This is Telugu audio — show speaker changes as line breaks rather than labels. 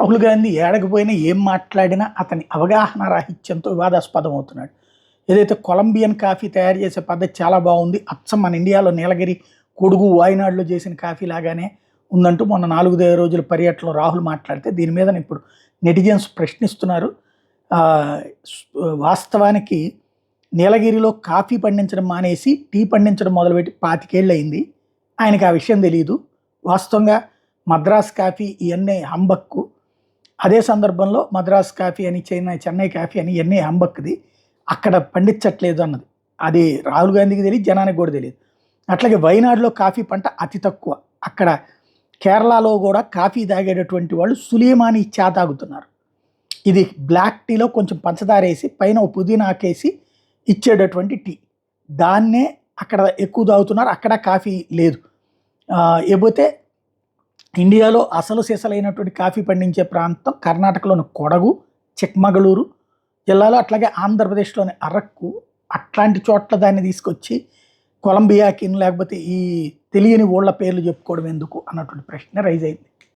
రాహుల్ గాంధీ ఏడకపోయినా ఏం మాట్లాడినా అతని అవగాహన రాహిత్యంతో వివాదాస్పదం అవుతున్నాడు. ఏదైతే కొలంబియన్ కాఫీ తయారు చేసే పద్ధతి చాలా బాగుంది, అచ్చం మన ఇండియాలో నీలగిరి, కొడుగు, వాయనాడులో చేసిన కాఫీ లాగానే ఉందంటూ మొన్న 4 రోజుల పర్యటనలో రాహుల్ మాట్లాడితే దీని మీద ఇప్పుడు నెటిజన్స్ ప్రశ్నిస్తున్నారు. వాస్తవానికి నీలగిరిలో కాఫీ పండించడం మానేసి టీ పండించడం మొదలుపెట్టి 25 ఏళ్ళు అయింది. ఆయనకి ఆ విషయం తెలియదు. వాస్తవంగా మద్రాస్ కాఫీ ఇవన్నీ హంబక్కు. అదే సందర్భంలో మద్రాస్ కాఫీ అని చెన్నై కాఫీ అని ఇవన్నీ హంబక్ది, అక్కడ పండించట్లేదు అన్నది అది రాహుల్ గాంధీకి తెలియదు, జనానికి కూడా తెలియదు. అట్లాగే వైనాడులో కాఫీ పంట అతి తక్కువ. అక్కడ కేరళలో కూడా కాఫీ తాగేటటువంటి వాళ్ళు సులేమాని చా తాగుతున్నారు. ఇది బ్లాక్ టీలో కొంచెం పంచదార వేసి పైన పుదీనా ఆకేసి ఇచ్చేటటువంటి టీ, దాన్నే అక్కడ ఎక్కువ తాగుతున్నారు. అక్కడ కాఫీ లేదు. ఏపోతే ఇండియాలో అసలు సిసలైనటువంటి కాఫీ పండించే ప్రాంతం కర్ణాటకలోని కొడగు, చిక్మగళూరు జిల్లాలో, అట్లాగే ఆంధ్రప్రదేశ్లోని అరకు. అట్లాంటి చోట్ల దాన్ని తీసుకొచ్చి కొలంబియాకి లేకపోతే ఈ తెలియని ఊళ్ళ పేర్లు చెప్పుకోవడం ఎందుకు అన్నటువంటి ప్రశ్న రైజ్ అయింది.